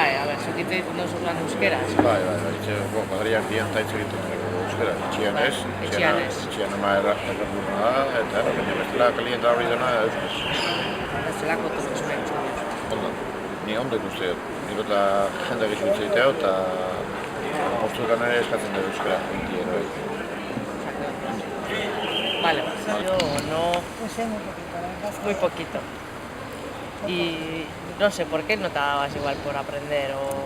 Bai, a ber, zuk hitz egiten duzu lan euskeraz. Bai, madriak dian eta hitz egiten dugu euskera. Etxian ez, etxian ama errapurna da, eta baina bestela kalienta hori dena euskaz. Zelako turisme. Ondo, ni ondo ikuste dut. Niro eta jende gehiago hitz egitea eta postuetan ere eskatzen dugu euskera. Vale, yo no... Pues sé muy poquito, la verdad. Muy poquito. Y no sé, ¿por qué no te dabas igual por aprender? ¿O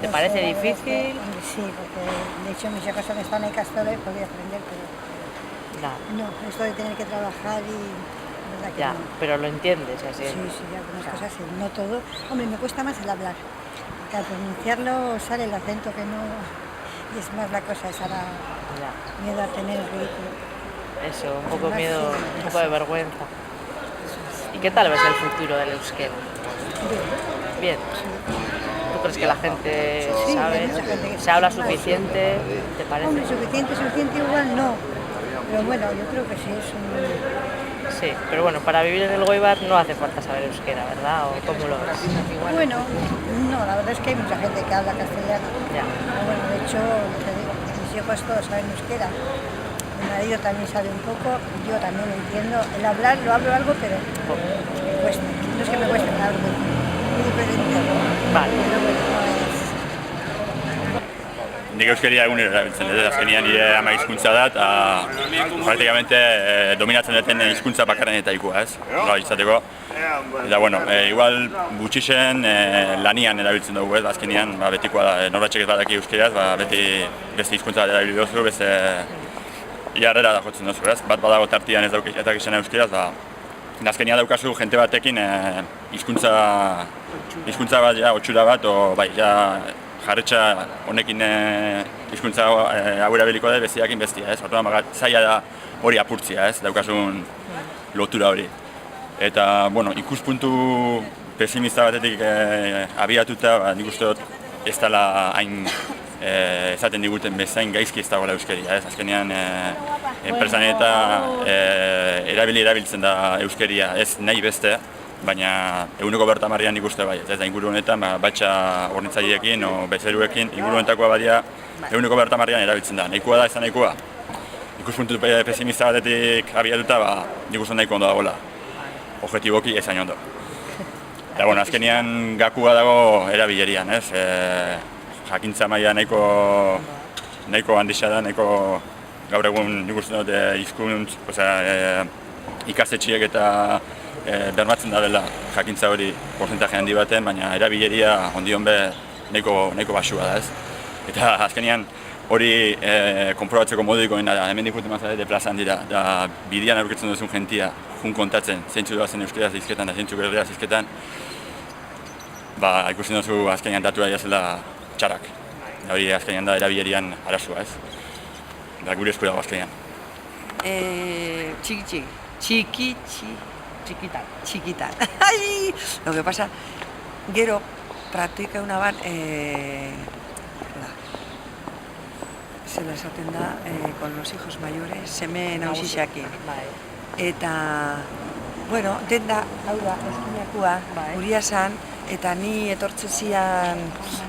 te parece difícil? Sí, porque de hecho mis hijos son están en Castelo y podía aprender, pero no, esto de tener que trabajar y la verdad que ya, no. pero lo entiendes así. Sí, algunas cosas sí, no todo. Hombre, me cuesta más el hablar, porque al pronunciarlo sale el acento que no... Y es más la cosa esa, miedo a tener el ridículo. Eso, un poco miedo, un poco de vergüenza. ¿Y qué tal ves el futuro del euskera? Bien. ¿Tú crees que la gente sabe? ¿Se habla suficiente? ¿Te parece? Hombre, suficiente igual no. Pero bueno, yo creo que sí es un... Sí, pero bueno, para vivir en el Goibar no hace falta saber euskera, ¿verdad? ¿O cómo lo ves? Bueno, no, la verdad es que hay mucha gente que habla castellano. Ya. Pero bueno, de hecho, lo que digo, mis hijos todos saben euskera. Mi marido también sabe un poco, yo también entiendo. El hablar, lo hablo algo, pero me cuesta. No es que me cueste, hablo muy diferente. Vale. Pero bueno, no es... Nik euskeria egunero erabiltzen dut, azkenean nire ama hizkuntza da, eta praktikamente dominatzen duten hizkuntza bakarrenetaikoa, ez? Hala izateko. Eta, bueno, igual gutxixen lanian erabiltzen dugu, ez? Azkenean, betikoa da, norbatxek ez badaki euskeraz, beti beste hizkuntza bat erabili duzu, beste jarrera da jotzen duzu, ez? Bat badago tartian ez eta gizena euskeraz, azkenean daukazu jente batekin hizkuntza bat, otxura bat, bai, jarretxa honekin hizkuntza hau erabiliko da besteakin bestia, ez? Orduan zaila da hori apurtzia, ez? Daukasun lotura hori. Eta, bueno, ikuspuntu pesimista batetik abiatuta, nik uste dut ez dela hain esaten diguten bezain gaizki ez dagoela euskeria, ez? Azkenean enpresan eta erabiltzen da euskeria, ez nahi beste, baina eguneko bertamarrian nik uste bai, ez da inguru honetan, batxa hornitzaileekin o bezeruekin, inguru honetakoa badia eguneko bertamarrian erabiltzen da. Nahikoa da, ez da nahikoa? Ikuspuntu pesimista batetik abiatuta, nik uste nahiko ondo dagoela. Objetiboki ez hain ondo. Eta, bueno, azkenean gakua dago erabilerian, ez? Jakintza maila nahiko handisa da, nahiko gaur egun nik uste dut hizkuntz, ikastetxiek eta bermatzen da dela jakintza hori porcentaje handi baten, baina erabileria ondion be nahiko basua da, ez? Eta azkenean hori konprobatzeko modikoena da, hemen dikuten mazarete plazan dira, da bidean aurkitzen duzun jentia jun kontatzen, zeintzu doazen euskeraz izketan da zeintzu gerreaz izketan, ikusten duzu azkenean datua zela txarak. Hori azkenean da erabilerian arazua, ez? Da gure esku dago azkenean. Txikitan. Ai! Lo que pasa, gero praktika una bat, zela esaten da, con los hijos mayores, seme nausixakin. Eta, bueno, denda, hau da, eskinakua, guria zan, eta ni etortzen zian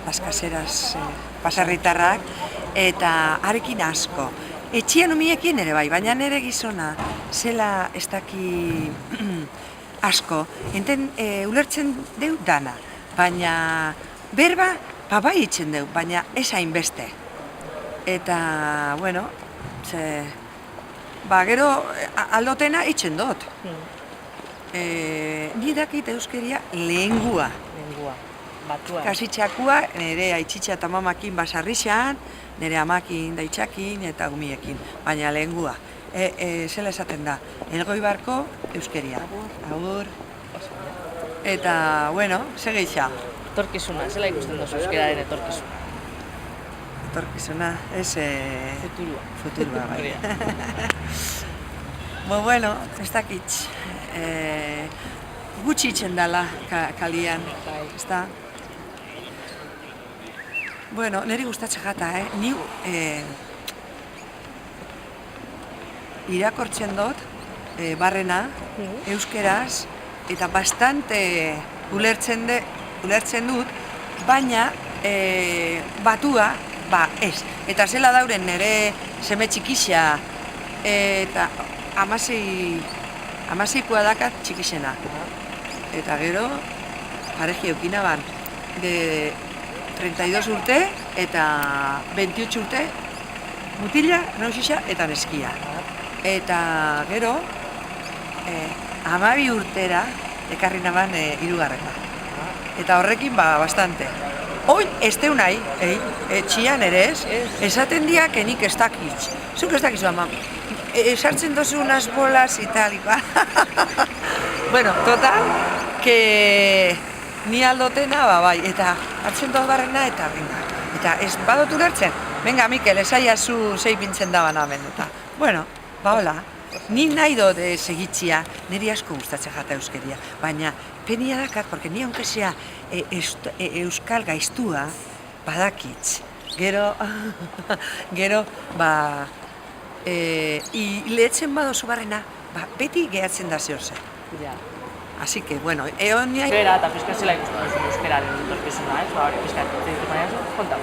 las caseras pasarritarrak, eta harekin asko. Etxian umiekin ere bai, baina nire gizona zela ez daki asko, enten ulertzen deu dana, baina berba bai itzen deu, baina ez hainbeste. Eta, bueno, gero aldotena itzen dut. Ni dakit euskeria lehengua. Batua. Kasitxakua, nire aitzitxa eta mamakin basarrixan, nire amakin, daitxakin eta gumiekin, baina lehengua. Zela esaten da, Elgoibarko euskeria. Agur. Eta, bueno, segeixa. Etorkizuna, zela ikusten duzu euskeraren etorkizuna? Etorkizuna, ez... Futurua, bai. Bueno, ez dakitz. Gutxi itzen dela kalian, ez da? Bueno, niri gustatzen jata, ni irakortzen dut barrena, euskeraz, eta bastante ulertzen dut, baina batua, ez. Eta zela dauren nire seme txikixa, eta amaseikoa dakat txikixena. Eta gero, pareji eukina ban, de 32 urte eta 28 urte, mutila, nausixa eta neskia. Eta gero, 12 urtera, ekarri naban hirugarrena. Eta horrekin, bastante. Oin, ez teu nahi, etxian ere ez, esaten diak nik ez dakitz. Zuk ez dakizu, ama, esartzen dozu unas bolas italikoa. Bueno, total, que ni aldotena, bai, eta hartzen dut barrena eta venga. Eta ez badot ulertzen, venga, Mikel, esaiazu zei pintzen daban amen, eta, bueno, hola. Ni nahi dut segitzia, niri asko gustatzen jata euskeria, baina penia dakat, porque ni aunque sea euskal gaiztua, badakitz. Gero, lehetzen badozu barrena, beti gehatzen da zehose. Así que, bueno, egon niai... Euskera eta pizka zela ikusten duzu euskeraren etorkizuna, ez? Hori pizka ditu baina zu, kontau.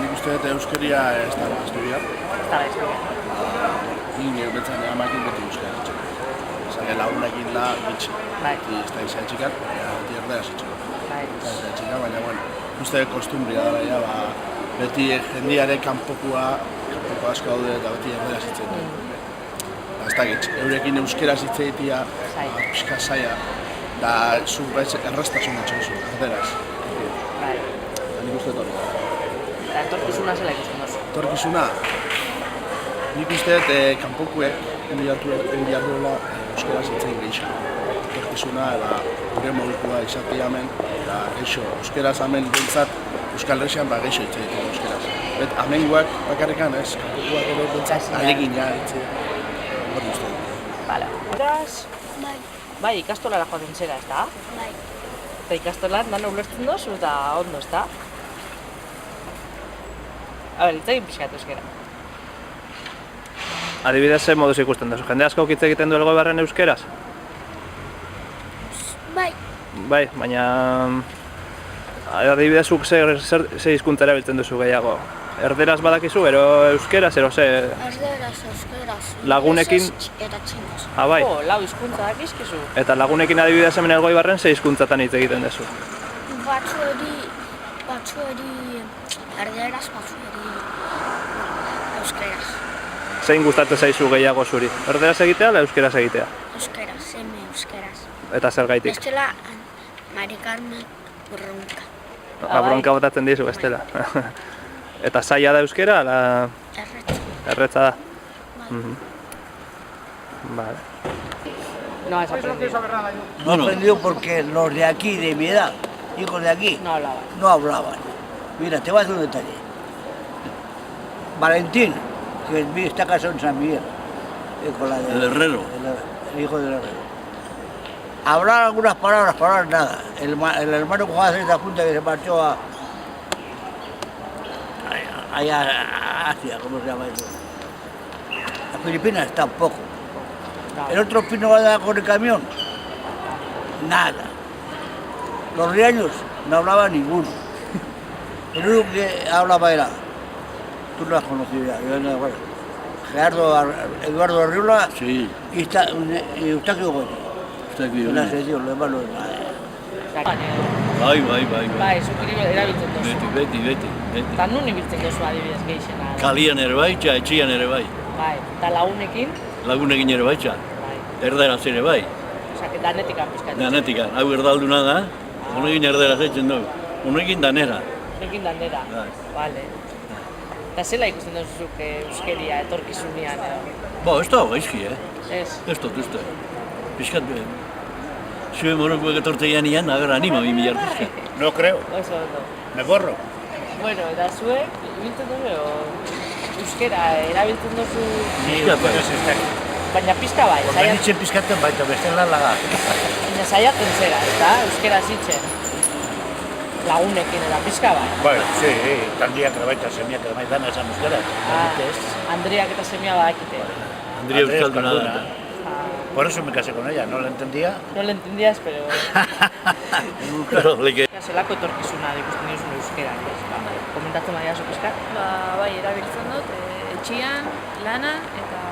Nik uste dut euskeria ez da la historia. Ez da la historia. Ni betzen amakin beti euskera txeko. Zage lagunekin da bitxe. Ez da izan txikat, beti erdera zitxeko. Ez da txika, baina, bueno, uste kostumbria dara, beti jendiare kanpoko asko daude eta beti erdera zitzen. Ez da gitz, eurekin euskera zitzeitia, pixka zaila, da zu errastasun atxozu, erderaz. Nik uste dut hori. Eta etorkizuna zela ikusten duzu? Etorkizuna? Nik uste dut kanpokuek enbiarduela euskera zitzein gehiago. Etorkizuna eta gure modukoa izatea hemen, eta geixo, euskeraz hemen bintzat Euskal Herrian geixo itzaitea euskeraz. Bet, amenguak bakarrikan ez, kanpokuak ere bintzat alegina itzaitea. Hori uste dut. Bale. Beraz? Bai, ikastolara joaten zera, ez da? Bai. Eta ikastolan dana ulertzen dozu eta ondo, ez da? A ber, itzegin pixkat euskera. Adibidez, ze moduz ikusten duzu? Jende asko hitz egiten du Elgoibarren euskeraz? Bai. Bai, baina... Adibidezuk ze hizkuntza erabiltzen duzu gehiago? Erderaz badakizu, ero euskeraz, ero ze... Erderaz, euskeraz, lagunekin... eta txinez. Bai. Lau hizkuntza dakizkizu. Eta lagunekin adibidez hemen Elgoibarren ze hizkuntzatan hitz egiten duzu? Batzueri erderaz, batzueri euskeraz. Zein gustatzen zaizu gehiago zuri? Erderaz egitea ala euskeraz egitea? Euskeraz, seme euskeraz. Eta zergaitik? Bestela, Mari Carmen bronka. Bronka botatzen dizu, bestela. Eta zaila da euskera, ala... Erretza. Erretza da? Vale. No has aprendido. No he aprendido porque los de aquí, de mi edad, hijos de aquí, no hablaban. Mira, te voy a hacer un detalle. Valentín, que está casado en San Miguel, con la de... El herrero. El hijo del herrero. Hablar algunas palabras nada. El hermano que jugaba en esta junta que se marchó allá a Asia, ¿cómo se llama eso? Las Filipinas tampoco. El otro pino va a dar con el camión, nada. Los riaños no hablaba ninguno. El único que hablaba era, tú lo has conocido ya, yo no me acuerdo. Eduardo Arriola Sí. Y Eustaquio Goñi. Eustaquio La Goñi. selección, lo demás no es nada. Bai. Bai, zuk erabiltzen duzu. Beti. Eta nun ibiltzen duzu adibidez gehiena? Kalian ere bai, etxian ere bai. Bai, eta lagunekin? Lagunekin ere bai, erderaz ere bai. Osa, danetikan pizkatzen. Danetikan, hau erdalduna da, honekin erderaz eitzen dugu. Honekin danera. Honekin danera, bale. Eta zela ikusten duzuk euskeria etorkizunean edo? Ez da gaizki, Ez? Ez dut. Piskat, zue monokoek etortzean ian, anima 2000 pizkat. No creo. Oso ondo. Me borro. Bueno, eta zuek, ibiltzen duzu, euskera erabiltzen duzu... Baina pizka bai, Organitzen pizkaten baita, bestela laga. baina saiatzen zera, ezta? Euskera zitzen. Lagunekin eta pizka bai. Bai, sí, tandiak ere baita, semiak ere baita, dana esan euskera. Andreak eta semia badakite. Andrea Euskalduna da. Por eso me casé con ella, no la entendía. No lo entendías, pero... Claro, leke. Zelako etorkizuna ikusten duzun euskera, ez? Komentatzen badiazu pixkat? Bai, erabiltzen dut, etxian, lanan, eta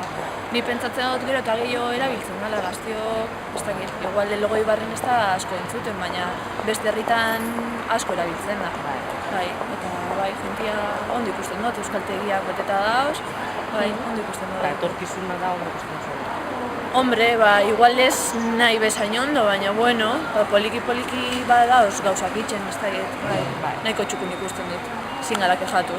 ni pentsatzen dut gero eta gehiago erabiltzen dela gaztiok, ez dakit, igual de logoi barren ez da asko entzuten, baina beste herritan asko erabiltzen da. Bai, eta bai, jentia ondo ikusten dut, euskaltegiak beteta dauz, bai, ondo ikusten dut. Etorkizuna da ondo ikusten dut. Hombre, ba, igual ez nahi bezain ondo, baina bueno, poliki-poliki badauz gauzak itxen, ez dakit, bai, nahiko txukun ikusten dut, ezin gara kexatu.